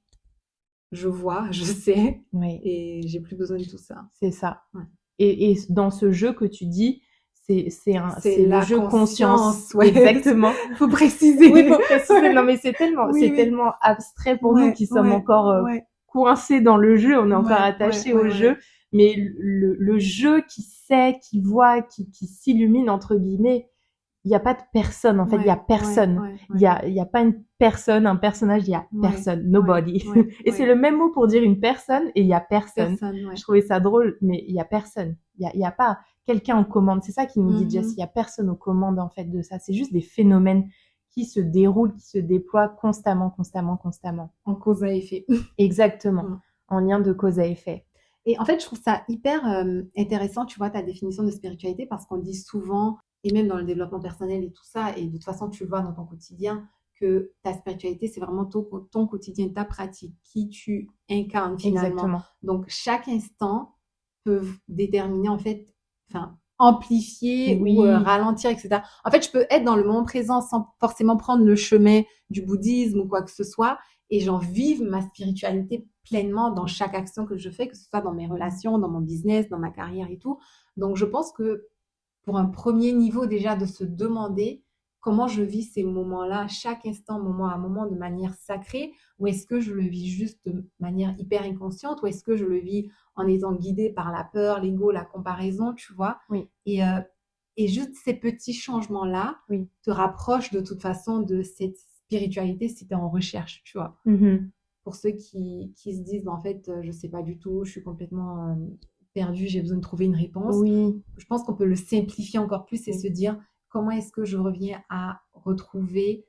je vois, je sais, et j'ai plus besoin de tout ça. C'est ça. Ouais. Et dans ce jeu que tu dis, c'est le jeu conscience. Exactement. Faut préciser. Oui, faut préciser. Non, mais c'est tellement abstrait pour nous qui sommes encore coincés dans le jeu. On est encore attachés au jeu. Mais le jeu qui sait, qui voit, qui s'illumine, entre guillemets, il n'y a pas de personne, en fait, il y a personne. Il y a pas une personne, un personnage, il y a personne, nobody. Et c'est le même mot pour dire une personne et il y a personne. Je trouvais ça drôle, mais il y a personne. Il y a pas quelqu'un aux commandes. C'est ça qui nous dit Jess, il y a personne aux commandes, en fait, de ça. C'est juste des phénomènes qui se déroulent, qui se déploient constamment. En cause à effet. Exactement. En lien de cause à effet. Et en fait, je trouve ça hyper intéressant, tu vois, ta définition de spiritualité, parce qu'on dit souvent, et même dans le développement personnel et tout ça, et de toute façon, tu le vois dans ton quotidien, que ta spiritualité, c'est vraiment ton quotidien, ta pratique, qui tu incarnes finalement. Exactement. Donc, chaque instant peut déterminer, en fait, amplifier ou ralentir, etc. En fait, je peux être dans le moment présent sans forcément prendre le chemin du bouddhisme ou quoi que ce soit, et vivre ma spiritualité pleinement dans chaque action que je fais, que ce soit dans mes relations, dans mon business, dans ma carrière et tout. Donc, je pense que pour un premier niveau déjà de se demander comment je vis ces moments-là, chaque instant, moment à moment, de manière sacrée, ou est-ce que je le vis juste de manière hyper inconsciente, ou est-ce que je le vis en étant guidée par la peur, l'ego, la comparaison, tu vois. Et juste ces petits changements-là te rapprochent de toute façon de cette spiritualité si tu es en recherche, tu vois. Pour ceux qui se disent, en fait, je sais pas du tout, je suis complètement perdue, j'ai besoin de trouver une réponse. Je pense qu'on peut le simplifier encore plus et se dire, comment est-ce que je reviens à retrouver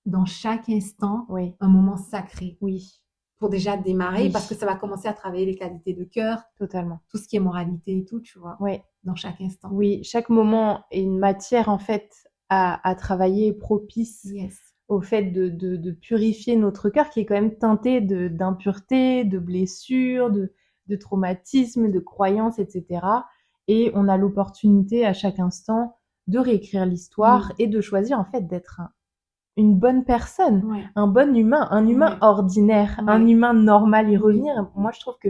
dans chaque instant un moment sacré. Pour déjà démarrer, parce que ça va commencer à travailler les qualités de cœur. Totalement. Tout ce qui est moralité et tout, tu vois. Dans chaque instant. Chaque moment est une matière, en fait, à travailler propice. Au fait de purifier notre cœur qui est quand même teinté d'impureté, de blessures, de traumatismes, de croyances, etc. Et on a l'opportunité à chaque instant de réécrire l'histoire et de choisir en fait d'être une bonne personne, un bon humain, un humain ordinaire, un humain normal, y revenir. Moi, je trouve que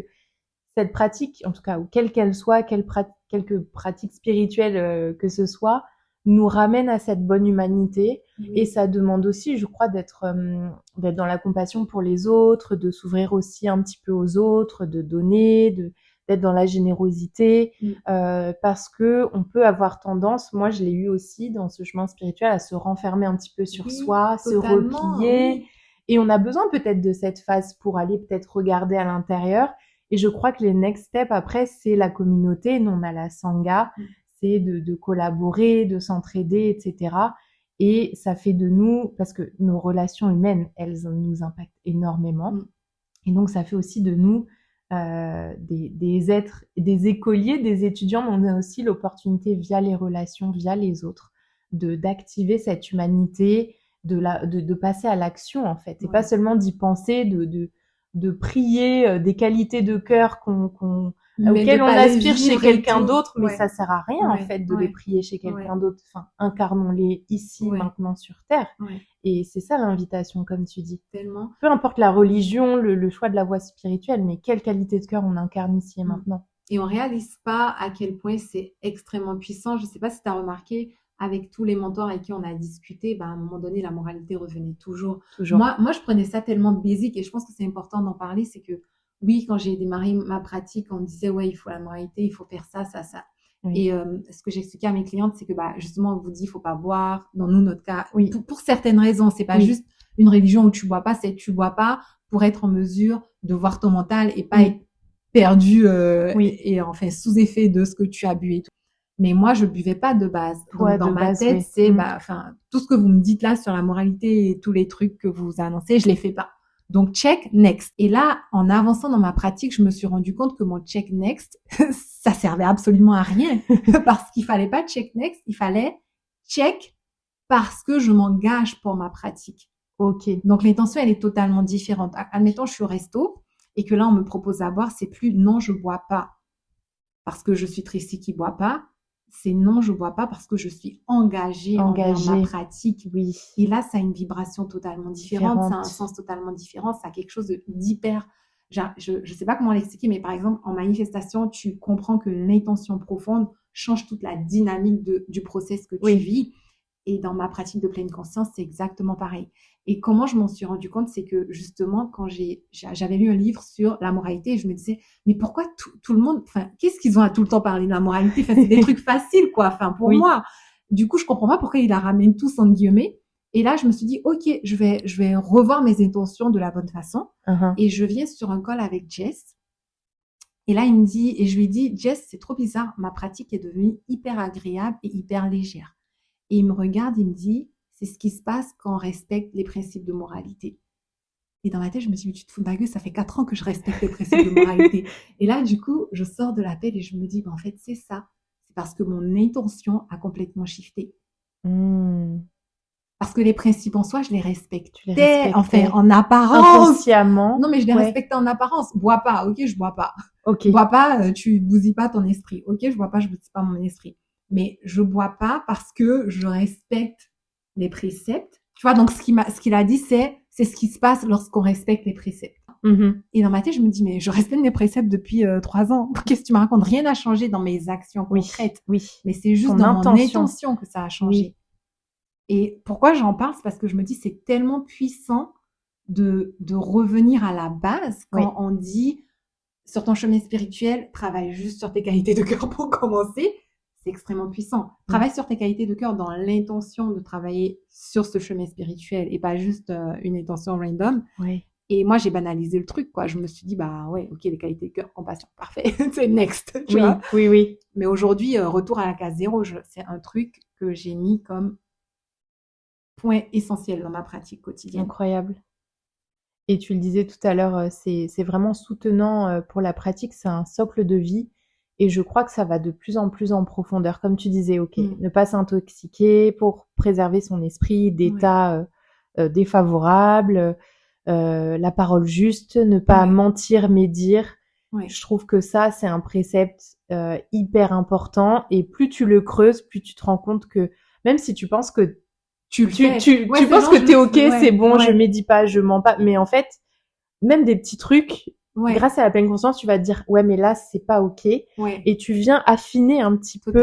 cette pratique, en tout cas, ou quelle qu'elle soit, quelque pratique spirituelle que ce soit, nous ramène à cette bonne humanité. Et ça demande aussi, je crois, d'être dans la compassion pour les autres, de s'ouvrir aussi un petit peu aux autres, de donner, d'être dans la générosité, parce que on peut avoir tendance, moi je l'ai eu aussi dans ce chemin spirituel, à se renfermer un petit peu sur soi, se replier. Et on a besoin peut-être de cette phase pour aller peut-être regarder à l'intérieur. Et je crois que les next steps après, c'est la communauté. Nous, on a la Sangha, c'est de collaborer, de s'entraider, etc. Et ça fait de nous, parce que nos relations humaines, elles nous impactent énormément. Et donc, ça fait aussi de nous des êtres, des écoliers, des étudiants, mais on a aussi l'opportunité via les relations, via les autres, d'activer cette humanité, de passer à l'action, en fait. Et pas seulement d'y penser, de prier des qualités de cœur auxquelles on aspire chez quelqu'un d'autre, mais ça sert à rien en fait de les prier chez quelqu'un d'autre. Enfin, incarnons-les ici, maintenant sur Terre. Et c'est ça l'invitation, comme tu dis. Tellement. Peu importe la religion, le choix de la voie spirituelle, mais quelle qualité de cœur on incarne ici et maintenant. Et on réalise pas à quel point c'est extrêmement puissant. Je sais pas si tu as remarqué, avec tous les mentors avec qui on a discuté, à un moment donné, la moralité revenait toujours. Moi, je prenais ça tellement basique et je pense que c'est important d'en parler. C'est que, oui, quand j'ai démarré ma pratique, on me disait, ouais, il faut la moralité, il faut faire ça, ça, ça. Et ce que j'expliquais à mes clientes, c'est que, justement, on vous dit, il faut pas boire. Dans nous, notre cas, pour certaines raisons, c'est pas juste une religion où tu bois pas, c'est tu bois pas pour être en mesure de voir ton mental et pas être perdu et enfin sous effet de ce que tu as bu et tout. Mais moi, je buvais pas de base. Donc, dans ma tête, c'est, tout ce que vous me dites là sur la moralité et tous les trucs que vous annoncez, je les fais pas. Donc, check next. Et là, en avançant dans ma pratique, je me suis rendu compte que mon check next, ça servait absolument à rien. Parce qu'il fallait pas check next, il fallait check parce que je m'engage pour ma pratique. Ok. Donc, l'intention, elle est totalement différente. Admettons, je suis au resto et que là, on me propose à boire, c'est plus non, je bois pas parce que je suis Tracy qui boit pas. C'est non, je bois pas parce que je suis engagée envers ma pratique. Et là, ça a une vibration totalement différente. Ça a un sens totalement différent. Ça a quelque chose d'hyper... Je sais pas comment l'expliquer, mais par exemple, en manifestation, tu comprends que l'intention profonde change toute la dynamique du process que tu vis. Et dans ma pratique de pleine conscience, c'est exactement pareil. Et comment je m'en suis rendu compte, c'est que justement, quand j'avais lu un livre sur la moralité, je me disais, mais pourquoi tout le monde, qu'est-ce qu'ils ont à tout le temps parler de la moralité? C'est des trucs faciles, quoi. Pour moi. Du coup, je comprends pas pourquoi ils la ramènent tous en guillemets. Et là, je me suis dit, ok, je vais revoir mes intentions de la bonne façon. Et je viens sur un call avec Jess. Et là, il me dit, et je lui dis, Jess, c'est trop bizarre. Ma pratique est devenue hyper agréable et hyper légère. Et il me regarde, il me dit, c'est ce qui se passe quand on respecte les principes de moralité. Et dans ma tête, je me dis, mais tu te fous de ma gueule, ça fait 4 ans que je respecte les principes de moralité. Et là, du coup, je sors de l'appel et je me dis, en fait, c'est ça. C'est parce que mon intention a complètement shifté. Parce que les principes en soi, je les respectais. Enfin, en apparence. Inconsciemment. Non, mais je les respectais en apparence. Bois pas, ok, je bois pas. Bois pas, tu bousilles pas ton esprit. Ok, je bois pas, je bousille pas mon esprit. Mais je bois pas parce que je respecte les préceptes. Tu vois, donc ce qu'il a dit, c'est ce qui se passe lorsqu'on respecte les préceptes. Et dans ma tête, je me dis, mais je respecte mes préceptes depuis 3 ans. Qu'est-ce que tu me racontes? Rien n'a changé dans mes actions concrètes. Mais c'est juste dans mon intention que ça a changé. Et pourquoi j'en parle? C'est parce que je me dis, c'est tellement puissant de revenir à la base quand on dit, sur ton chemin spirituel, travaille juste sur tes qualités de cœur pour commencer. C'est extrêmement puissant. Travaille sur tes qualités de cœur dans l'intention de travailler sur ce chemin spirituel et pas juste une intention random. Et moi, j'ai banalisé le truc, quoi. Je me suis dit, ok, les qualités de cœur, compassion, parfait. C'est next, tu vois. Oui. Mais aujourd'hui, retour à la case 0, c'est un truc que j'ai mis comme point essentiel dans ma pratique quotidienne. Incroyable. Et tu le disais tout à l'heure, c'est vraiment soutenant pour la pratique, c'est un socle de vie. Et je crois que ça va de plus en plus en profondeur. Comme tu disais, ne pas s'intoxiquer pour préserver son esprit d'états défavorables, la parole juste, ne pas mentir, médire. Ouais. Je trouve que ça, c'est un précepte hyper important. Et plus tu le creuses, plus tu te rends compte que même si tu penses que tu penses que t'es ok, c'est bon, je médis pas, je mens pas. Mais en fait, même des petits trucs, grâce à la pleine conscience, tu vas te dire, ouais, mais là, c'est pas ok. Et tu viens affiner un petit peu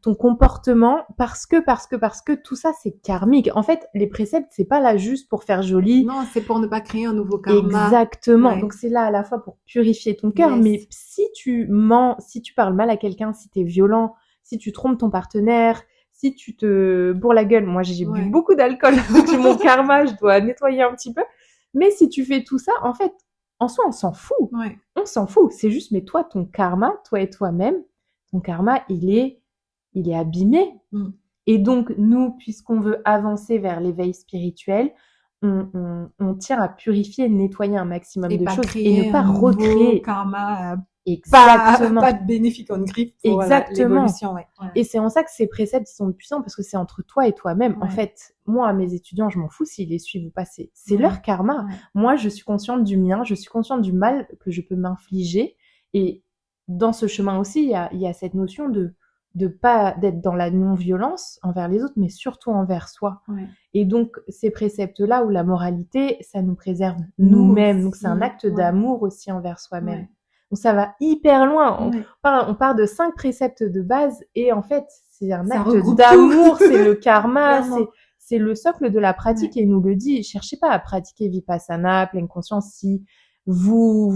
ton comportement parce que tout ça, c'est karmique. En fait, les préceptes, c'est pas là juste pour faire joli. Non, c'est pour ne pas créer un nouveau karma. Exactement. Donc, c'est là à la fois pour purifier ton cœur. Mais si tu mens, si tu parles mal à quelqu'un, si t'es violent, si tu trompes ton partenaire, si tu te bourres la gueule, moi j'ai bu beaucoup d'alcool, donc mon karma, je dois nettoyer un petit peu. Mais si tu fais tout ça, en fait, en soi, on s'en fout. On s'en fout. C'est juste, mais toi, ton karma, toi et toi-même, ton karma, il est abîmé. Et donc, nous, puisqu'on veut avancer vers l'éveil spirituel, on tient à purifier et nettoyer un maximum de choses et ne pas recréer. Karma. Exactement. Pas de bénéfice en griffe pour l'évolution. Et c'est en ça que ces préceptes ils sont puissants parce que c'est entre toi et toi-même. En fait, moi, mes étudiants, je m'en fous s'ils les suivent ou pas. C'est leur karma. Moi, je suis consciente du mien. Je suis consciente du mal que je peux m'infliger. Et dans ce chemin aussi, il y a cette notion de pas d'être dans la non-violence envers les autres, mais surtout envers soi. Et donc, ces préceptes-là où la moralité, ça nous préserve nous-mêmes. Donc, c'est un acte d'amour aussi envers soi-même. Donc, ça va hyper loin. On part de 5 préceptes de base et en fait, c'est un acte d'amour, c'est le karma, c'est le socle de la pratique et il nous le dit. Cherchez pas à pratiquer Vipassana, pleine conscience si vous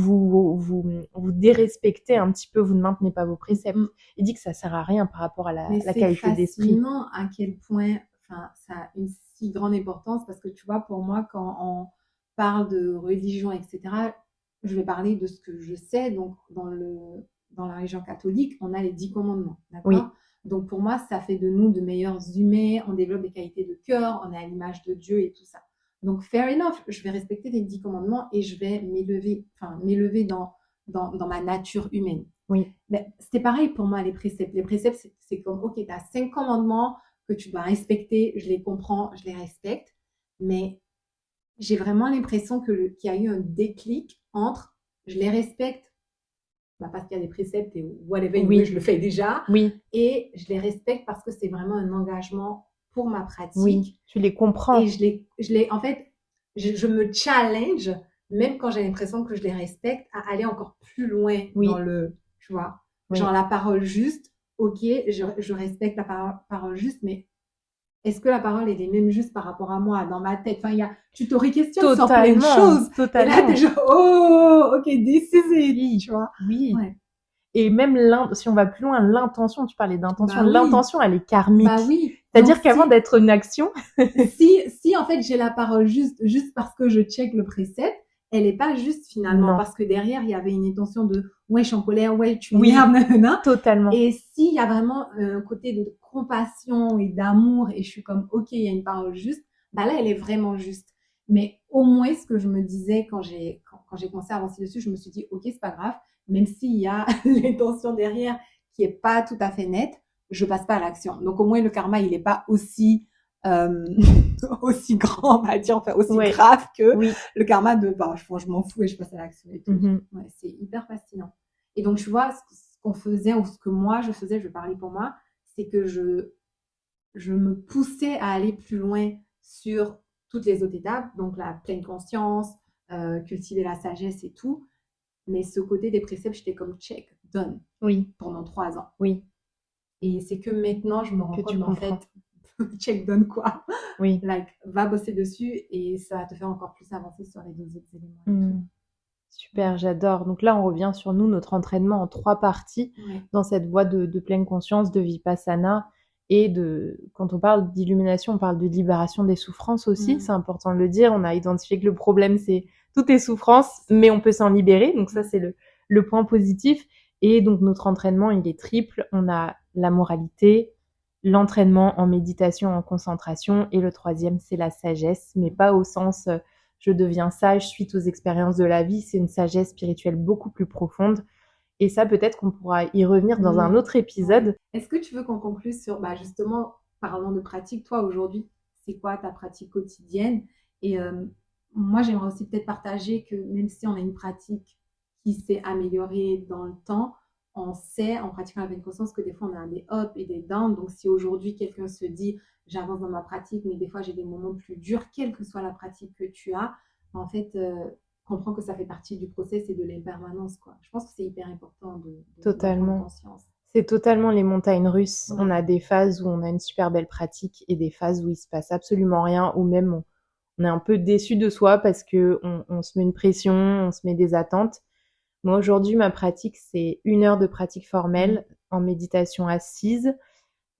dérespectez un petit peu, vous ne maintenez pas vos préceptes. Il dit que ça sert à rien par rapport à la qualité d'esprit. C'est fascinant à quel point, ça a une si grande importance parce que tu vois, pour moi, quand on parle de religion, etc., je vais parler de ce que je sais. Donc, dans la religion catholique, on a les 10 commandements, d'accord ? Donc, pour moi, ça fait de nous de meilleurs humains, on développe des qualités de cœur, on est à l'image de Dieu et tout ça. Donc, fair enough, je vais respecter les 10 commandements et je vais m'élever dans ma nature humaine. Mais c'est pareil pour moi, les préceptes. Les préceptes, c'est comme, ok, tu as 5 commandements que tu dois respecter, je les comprends, je les respecte, mais j'ai vraiment l'impression qu'il y a eu un déclic entre je les respecte parce qu'il y a des préceptes et whatever, je le fais déjà, et je les respecte parce que c'est vraiment un engagement pour ma pratique. Tu les comprends. Et en fait, je me challenge, même quand j'ai l'impression que je les respecte, à aller encore plus loin dans tu vois, genre la parole juste, ok, je respecte la parole juste, mais est-ce que la parole elle est même juste par rapport à moi dans ma tête? Tu t'aurais questionné sur plein de choses. Et là, t'es genre, oh, ok, this is it, tu vois. Et même si on va plus loin, l'intention, tu parlais d'intention, l'intention, elle est karmique. C'est-à-dire qu'avant d'être une action. si en fait j'ai la parole juste parce que je check le précepte, elle est pas juste finalement parce que derrière il y avait une intention de je suis en colère, tu m'énerves, totalement. Et s'il y a vraiment un côté de compassion et d'amour et je suis comme ok, il y a une parole juste, là elle est vraiment juste. Mais au moins ce que je me disais quand j'ai commencé à avancer dessus, je me suis dit ok, c'est pas grave, même s'il y a l'intention derrière qui est pas tout à fait nette, je passe pas à l'action. Donc au moins le karma il est pas aussi grand, on va dire, aussi grave que le karma de je m'en fous et je passe à l'action et tout. C'est hyper fascinant. Et donc tu vois ce qu'on faisait ou ce que moi je faisais, je vais parler pour moi, c'est que je me poussais à aller plus loin sur toutes les autres étapes, donc la pleine conscience, cultiver la sagesse et tout. Mais ce côté des préceptes, j'étais comme check, done. Pendant 3 ans. Et c'est que maintenant, je me rends compte en fait, check, done quoi. Va bosser dessus et ça va te faire encore plus avancer sur les 2 autres éléments. Super, j'adore. Donc là, on revient sur notre entraînement en 3 parties dans cette voie de pleine conscience, de Vipassana. Et quand on parle d'illumination, on parle de libération des souffrances aussi. C'est important de le dire. On a identifié que le problème, c'est toutes les souffrances, mais on peut s'en libérer. Donc ça, c'est le point positif. Et donc, notre entraînement, il est triple. On a la moralité, l'entraînement en méditation, en concentration. Et le 3e, c'est la sagesse, mais pas au sens je deviens sage suite aux expériences de la vie. C'est une sagesse spirituelle beaucoup plus profonde. Et ça, peut-être qu'on pourra y revenir dans un autre épisode. Est-ce que tu veux qu'on conclue sur, justement, parlant de pratique, toi, aujourd'hui, c'est quoi ta pratique quotidienne? Et moi, j'aimerais aussi peut-être partager que même si on a une pratique qui s'est amélioré dans le temps, on sait en pratiquant la pleine conscience que des fois on a des ups et des downs. Donc si aujourd'hui quelqu'un se dit j'avance dans ma pratique, mais des fois j'ai des moments plus durs, quelle que soit la pratique que tu as, en fait, comprends que ça fait partie du process et de l'impermanence, quoi. Je pense que c'est hyper important de Totalement. prendre conscience. C'est totalement les montagnes russes. Ouais. On a des phases où on a une super belle pratique et des phases où il se passe absolument rien, ou même on est un peu déçu de soi parce que on se met une pression, on se met des attentes. Moi, aujourd'hui, ma pratique, c'est 1 heure de pratique formelle en méditation assise,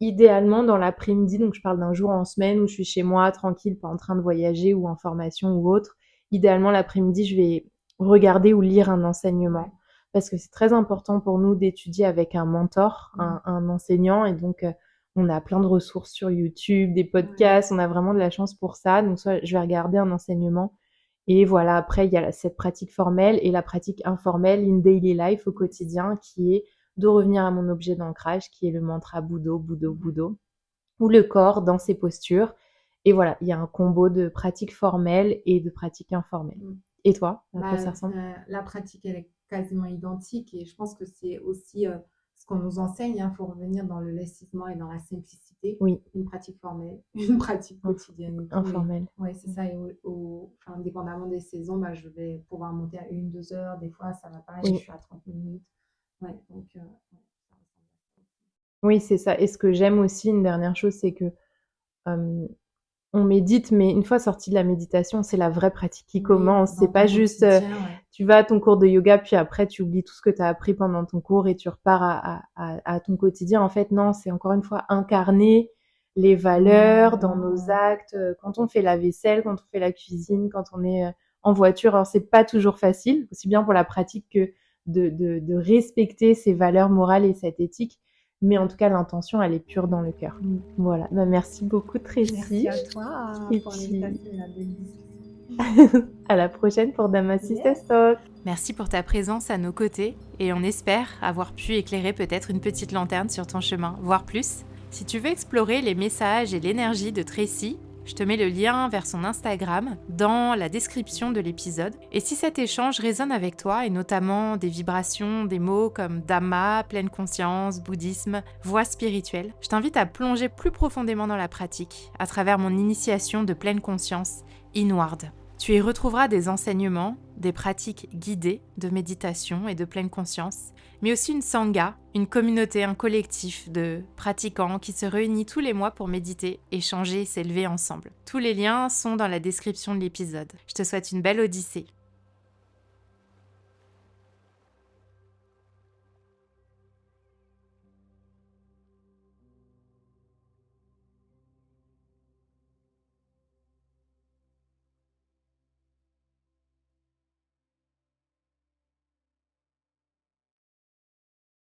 idéalement dans l'après-midi. Donc, je parle d'un jour en semaine où je suis chez moi, tranquille, pas en train de voyager ou en formation ou autre. Idéalement, l'après-midi, je vais regarder ou lire un enseignement parce que c'est très important pour nous d'étudier avec un mentor, un enseignant. Et donc, on a plein de ressources sur YouTube, des podcasts. On a vraiment de la chance pour ça. Donc, soit je vais regarder un enseignement. Et voilà, après, il y a cette pratique formelle et la pratique informelle, in daily life, au quotidien, qui est de revenir à mon objet d'ancrage, qui est le mantra Budo, Budo, Budo, ou le corps dans ses postures. Et voilà, il y a un combo de pratique formelle et de pratique informelle. Et toi, à quoi ça ressemble ? La pratique, elle est quasiment identique et je pense que c'est aussi ce qu'on nous enseigne. Il faut revenir dans le laissisme et dans la simplicité. Oui. Une pratique formelle, une pratique quotidienne. Informelle. Oui, c'est ça. Et dépendamment des saisons, je vais pouvoir monter à 1-2 heures. Des fois, ça va pas. Je suis à 30 minutes. Ouais, donc, oui, c'est ça. Et ce que j'aime aussi, une dernière chose, c'est que on médite, mais une fois sorti de la méditation, c'est la vraie pratique qui commence. C'est pas juste tu vas à ton cours de yoga, puis après tu oublies tout ce que tu as appris pendant ton cours et tu repars à ton quotidien. En fait, non, c'est encore une fois incarner les valeurs dans nos actes. Quand on fait la vaisselle, quand on fait la cuisine, quand on est en voiture. Alors, c'est pas toujours facile, aussi bien pour la pratique que de respecter ces valeurs morales et cette éthique. Mais en tout cas, l'intention, elle est pure dans le cœur. Voilà. Merci beaucoup, Tracy. Merci à toi pour l'invitation et la belle discussion. À la prochaine pour Dama Sisters Talk. Merci pour ta présence à nos côtés et on espère avoir pu éclairer peut-être une petite lanterne sur ton chemin, voire plus. Si tu veux explorer les messages et l'énergie de Tracy, je te mets le lien vers son Instagram dans la description de l'épisode. Et si cet échange résonne avec toi, et notamment des vibrations, des mots comme Dhamma, pleine conscience, bouddhisme, voie spirituelle, je t'invite à plonger plus profondément dans la pratique à travers mon initiation de pleine conscience, Inward. Tu y retrouveras des enseignements, des pratiques guidées de méditation et de pleine conscience, mais aussi une sangha, une communauté, un collectif de pratiquants qui se réunit tous les mois pour méditer, échanger et s'élever ensemble. Tous les liens sont dans la description de l'épisode. Je te souhaite une belle odyssée.